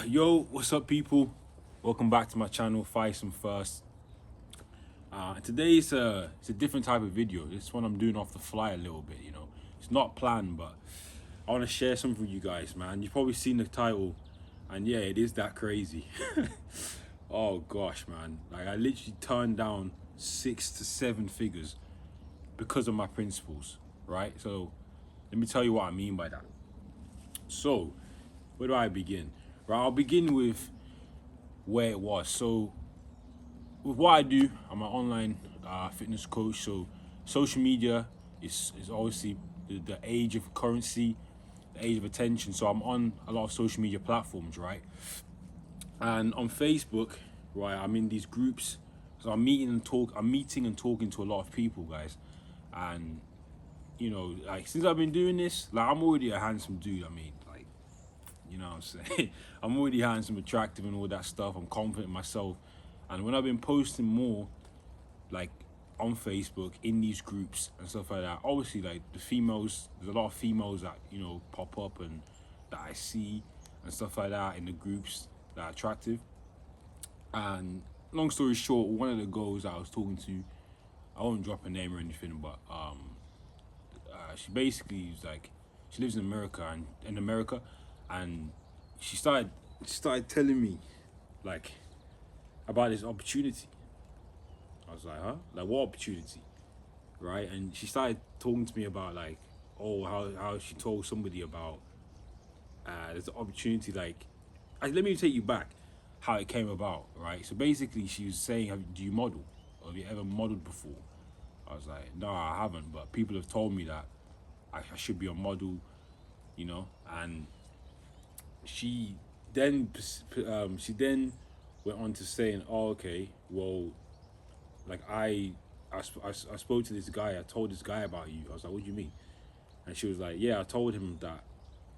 Yo, what's up, people? Welcome back to my channel, Feisum First. Today it's a different type of video. It's one I'm doing off the fly a little bit, you know. It's not planned, but I want to share something with you guys, man. You've probably seen the title, and yeah, it is that crazy. Oh gosh, man. Like, I literally turned down 6 to 7 figures because of my principles, right? So let me tell you what I mean by that. So, where do I begin? Right, I'll begin with where it was. So, with what I do, I'm an online fitness coach. So, social media is obviously the age of currency, the age of attention. So, I'm on a lot of social media platforms, right? And on Facebook, right, I'm in these groups. So I'm meeting and talking to a lot of people, guys. And you know, like, since I've been doing this, like, I'm already a handsome dude. I mean, like, you know what I'm saying? I'm already handsome, attractive, and all that stuff. I'm confident in myself. And when I've been posting more, like, on Facebook, in these groups and stuff like that, obviously, like, the females, there's a lot of females that, you know, pop up and that I see and stuff like that in the groups that are attractive. And long story short, one of the girls that I was talking to, I won't drop her name or anything, but she basically was like, she lives in America, and she started telling me, like, about this opportunity. I was like, huh? Like, what opportunity? Right? And she started talking to me about, like, oh, how she told somebody about there's an opportunity, like, let me take you back how it came about, right? So basically, she was saying, do you model? Or have you ever modeled before? I was like, no, I haven't, but people have told me that I should be a model, you know. And she then went on to saying, oh, okay, well, like, I spoke to this guy. I told this guy about you. I was like, what do you mean? And she was like, yeah, I told him that,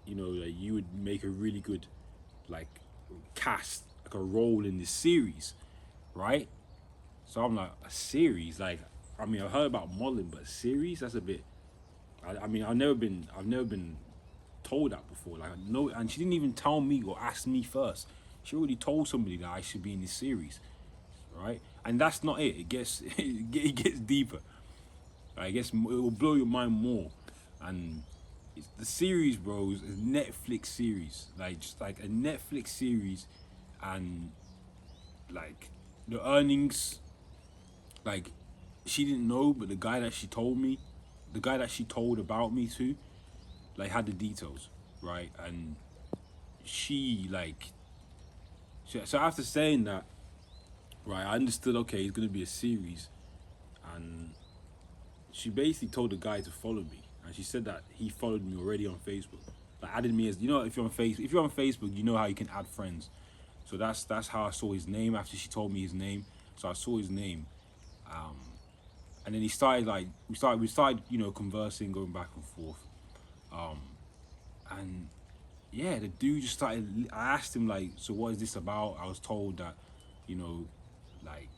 you know, that you would make a really good, like, cast, like, a role in this series, right? So I'm like, a series? Like, I mean, I've heard about modeling, but a series? That's a bit. I mean, I've never been told that before. Like, no, and she didn't even tell me or ask me first. She already told somebody that I should be in this series, right? And that's not it. It gets it gets deeper. I guess it will blow your mind more. And the series, bro, is a Netflix series, like, just like a Netflix series, and like, the earnings, like, she didn't know, but the guy that she told about me to, like, had the details, right? And she, like, so after saying that, right, I understood, okay, it's gonna be a series. And she basically told the guy to follow me, and she said that he followed me already on Facebook, like, added me as, you know, if you're on Facebook, you know how you can add friends. So that's how I saw his name after she told me his name. So I saw his name, and then he started, like, we started, you know, conversing, going back and forth, and yeah, the dude just started. I asked him, like, so what is this about? I was told that, you know, like,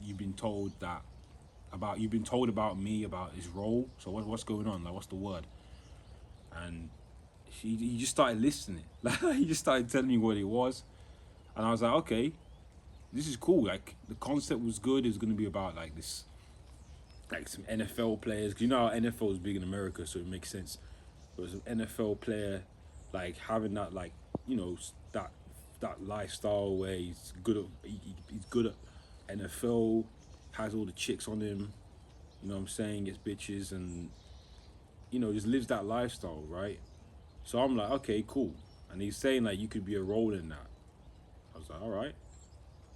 you've been told about me, about his role. So what's going on? Like, what's the word? And he just started listening. Like, he just started telling me what it was, and I was like, okay, this is cool. Like, the concept was good. It was gonna be about, like, this, like, some NFL players. 'Cause you know how NFL is big in America, so it makes sense. There was an NFL player, like, having that, like, you know, that lifestyle where he's good at he's good at NFL, has all the chicks on him. You know what I'm saying? Gets bitches, and, you know, just lives that lifestyle, right? So I'm like, okay, cool. And he's saying, like, you could be a role in that. I was like, all right.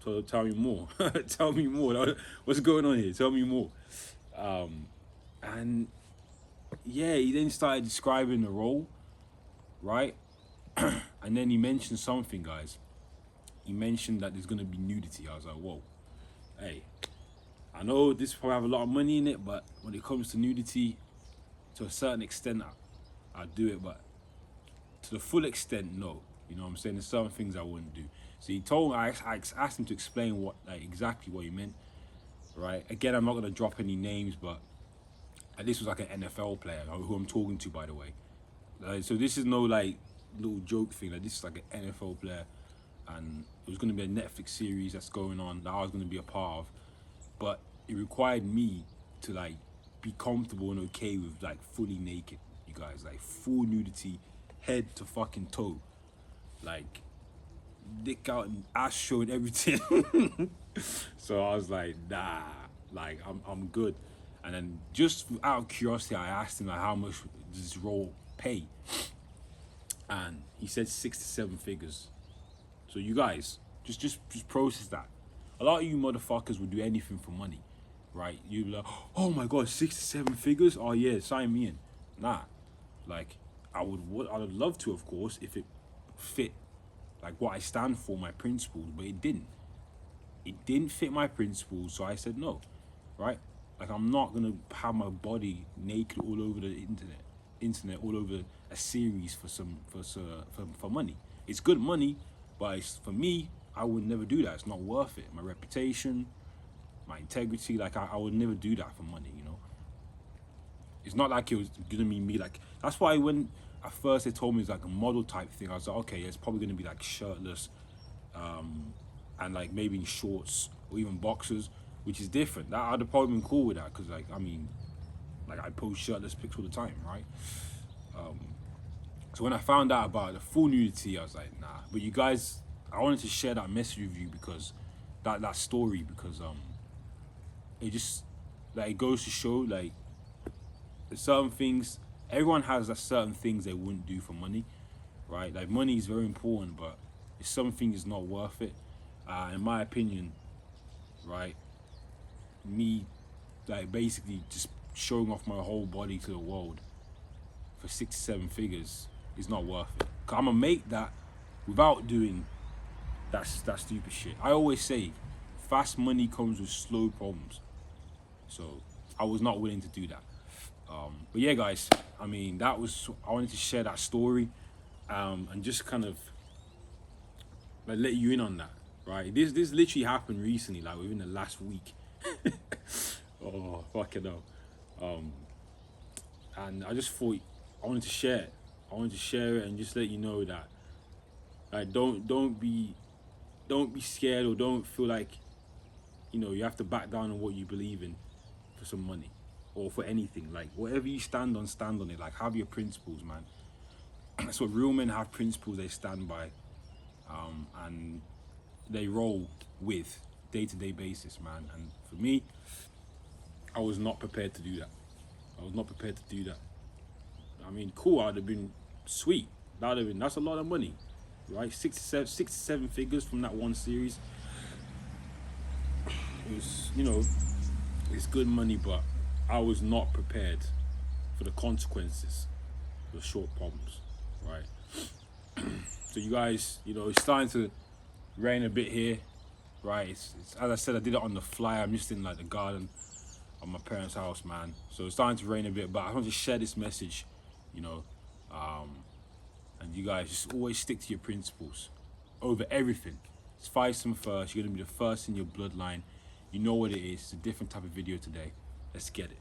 So tell me more. Tell me more. What's going on here? Tell me more. And yeah, he then started describing the role, right? And then he mentioned something, guys. He mentioned that there's gonna be nudity. I was like, whoa, hey, I know this probably have a lot of money in it, but when it comes to nudity, to a certain extent, I do it, but to the full extent, no. You know what I'm saying? There's certain things I wouldn't do. So he told me, I asked him to explain what, like, exactly what he meant, right? Again, I'm not gonna drop any names, but this was like an NFL player who I'm talking to, by the way. So this is no, like, little joke thing. Like, this is like an NFL player, and it was going to be a Netflix series that's going on that I was going to be a part of, but it required me to like be comfortable and okay with like fully naked, you guys, like full nudity, head to fucking toe, like dick out and ass showing everything. So I was like, nah, like I'm good. And then just out of curiosity, I asked him like, how much does this role pay? And he said 6 to 7 figures. So you guys, just process that. A lot of you motherfuckers would do anything for money, right? You'd be like, oh my god, 6 to 7 figures? Oh yeah, sign me in. Nah, like I would love to, of course, if it fit like what I stand for, my principles, but it didn't. It didn't fit my principles, so I said no, right? Like, I'm not gonna have my body naked all over the internet all over a series for money. It's good money, but for me, I would never do that. It's not worth it. My reputation, my integrity, like I would never do that for money, you know. It's not like it was gonna be me. Like, that's why when at first they told me it's like a model type thing, I was like, okay, it's probably gonna be like shirtless, and like maybe in shorts or even boxers, which is different. That I'd have probably been cool with that, because like, I mean, like I post shirtless pics all the time, right? So when I found out about the full nudity, I was like, nah. But you guys, I wanted to share that message with you, because that story, because it just, like, it goes to show, like, there's certain things, everyone has like certain things they wouldn't do for money, right? Like, money is very important, but if something is not worth it, in my opinion, right, me like basically just showing off my whole body to the world for 6 to 7 figures is not worth it. Cause I'm gonna make that without doing that stupid shit. I always say, fast money comes with slow problems. So I was not willing to do that. But yeah, guys, I mean, I wanted to share that story, and just kind of like let you in on that, right? This literally happened recently, like within the last week. Oh, fucking hell. And I just thought I wanted to share it. I wanted to share it and just let you know that, like, don't be scared, or don't feel like, you know, you have to back down on what you believe in for some money or for anything. Like, whatever you stand on it. Like, have your principles, man. That's what real men have, principles they stand by, and they roll with day-to-day basis, man. And for me, I was not prepared to do that. I was not prepared to do that. I mean, cool, I'd have been sweet. That's a lot of money, right? 6 to 7 figures from that one series. It was, you know, it's good money, but I was not prepared for the consequences, the short problems, right? So you guys, you know, it's starting to rain a bit here, right? It's as I said, I did it on the fly. I'm just in like the garden of my parents' house, man. So it's starting to rain a bit, but I want to share this message, you know, and you guys just always stick to your principles over everything. It's fight them first. You're gonna be the first in your bloodline. You know what it is. It's a different type of video today. Let's get it.